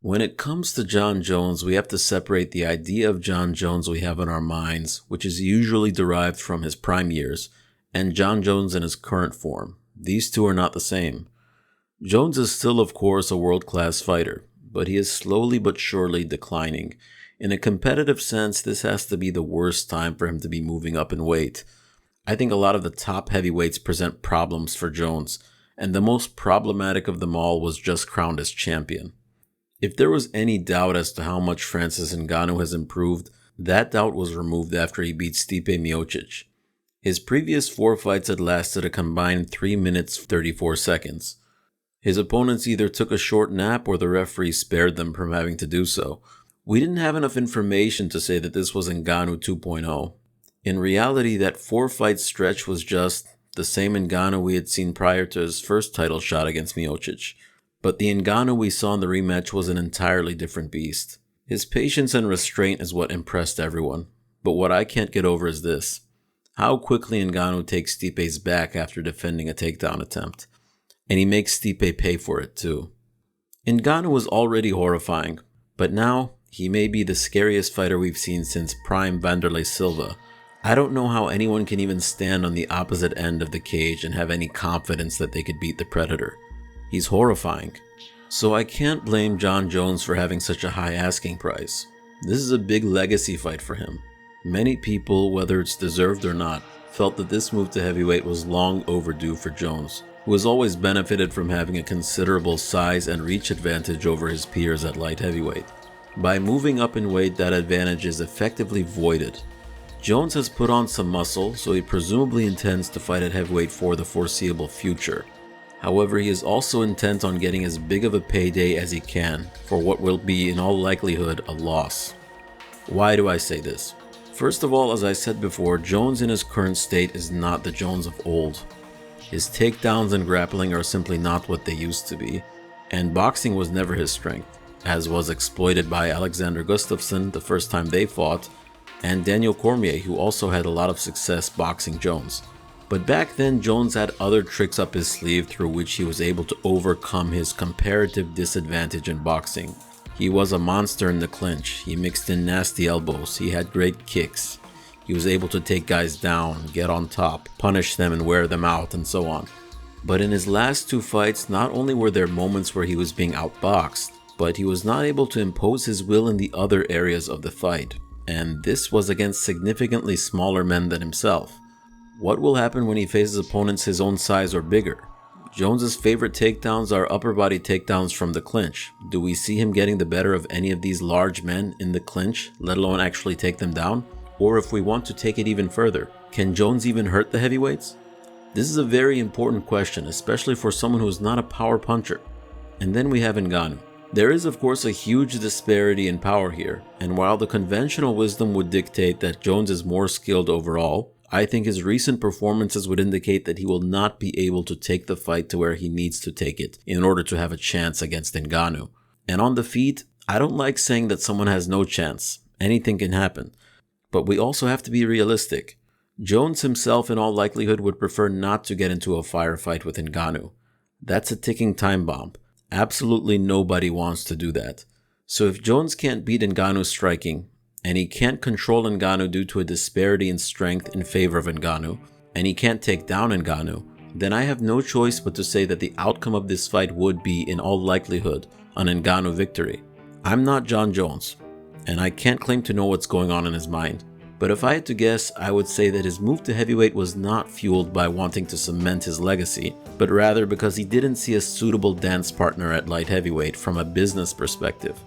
When it comes to Jon Jones, we have to separate the idea of Jon Jones we have in our minds, which is usually derived from his prime years, and Jon Jones in his current form. These two are not the same. Jones is still, of course, a world-class fighter, but he is slowly but surely declining. In a competitive sense, this has to be the worst time for him to be moving up in weight. I think a lot of the top heavyweights present problems for Jones, and the most problematic of them all was just crowned as champion. If there was any doubt as to how much Francis Ngannou has improved, that doubt was removed after he beat Stipe Miocic. His previous 4 fights had lasted a combined 3 minutes 34 seconds. His opponents either took a short nap or the referee spared them from having to do so. We didn't have enough information to say that this was Ngannou 2.0. In reality, that 4-fight stretch was just the same Ngannou we had seen prior to his first title shot against Miocic. But the Ngannou we saw in the rematch was an entirely different beast. His patience and restraint is what impressed everyone. But what I can't get over is this: how quickly Ngannou takes Stipe's back after defending a takedown attempt. And he makes Stipe pay for it too. Ngannou was already horrifying, but now he may be the scariest fighter we've seen since prime Vanderlei Silva. I don't know how anyone can even stand on the opposite end of the cage and have any confidence that they could beat the Predator. He's horrifying. So I can't blame Jon Jones for having such a high asking price. This is a big legacy fight for him. Many people, whether it's deserved or not, felt that this move to heavyweight was long overdue for Jones, who has always benefited from having a considerable size and reach advantage over his peers at light heavyweight. By moving up in weight, that advantage is effectively voided. Jones has put on some muscle, so he presumably intends to fight at heavyweight for the foreseeable future. However, he is also intent on getting as big of a payday as he can for what will be, in all likelihood, a loss. Why do I say this? First of all, as I said before, Jones in his current state is not the Jones of old. His takedowns and grappling are simply not what they used to be, and boxing was never his strength, as was exploited by Alexander Gustafsson the first time they fought, and Daniel Cormier, who also had a lot of success boxing Jones. But back then, Jones had other tricks up his sleeve through which he was able to overcome his comparative disadvantage in boxing. He was a monster in the clinch, he mixed in nasty elbows, he had great kicks. He was able to take guys down, get on top, punish them and wear them out, and so on. But in his last 2 fights, not only were there moments where he was being outboxed, but he was not able to impose his will in the other areas of the fight. And this was against significantly smaller men than himself. What will happen when he faces opponents his own size or bigger? Jones's favorite takedowns are upper body takedowns from the clinch. Do we see him getting the better of any of these large men in the clinch, let alone actually take them down? Or if we want to take it even further, can Jones even hurt the heavyweights? This is a very important question, especially for someone who is not a power puncher. And then we have Ngannou. There is of course a huge disparity in power here, and while the conventional wisdom would dictate that Jones is more skilled overall, I think his recent performances would indicate that he will not be able to take the fight to where he needs to take it in order to have a chance against Ngannou. And on the feet, I don't like saying that someone has no chance. Anything can happen. But we also have to be realistic. Jones himself in all likelihood would prefer not to get into a firefight with Ngannou. That's a ticking time bomb. Absolutely nobody wants to do that. So if Jones can't beat Ngannou's striking, and he can't control Ngannou due to a disparity in strength in favor of Ngannou, and he can't take down Ngannou, then I have no choice but to say that the outcome of this fight would be, in all likelihood, an Ngannou victory. I'm not Jon Jones, and I can't claim to know what's going on in his mind. But if I had to guess, I would say that his move to heavyweight was not fueled by wanting to cement his legacy, but rather because he didn't see a suitable dance partner at light heavyweight from a business perspective.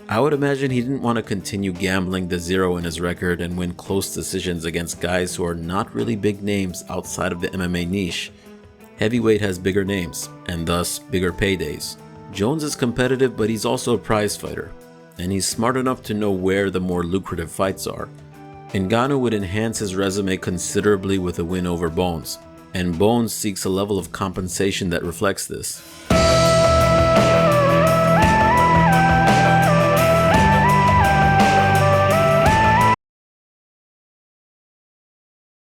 I would imagine he didn't want to continue gambling the 0 in his record and win close decisions against guys who are not really big names outside of the MMA niche. Heavyweight has bigger names, and thus bigger paydays. Jones is competitive, but he's also a prize fighter, and he's smart enough to know where the more lucrative fights are. Ngannou would enhance his resume considerably with a win over Bones, and Bones seeks a level of compensation that reflects this.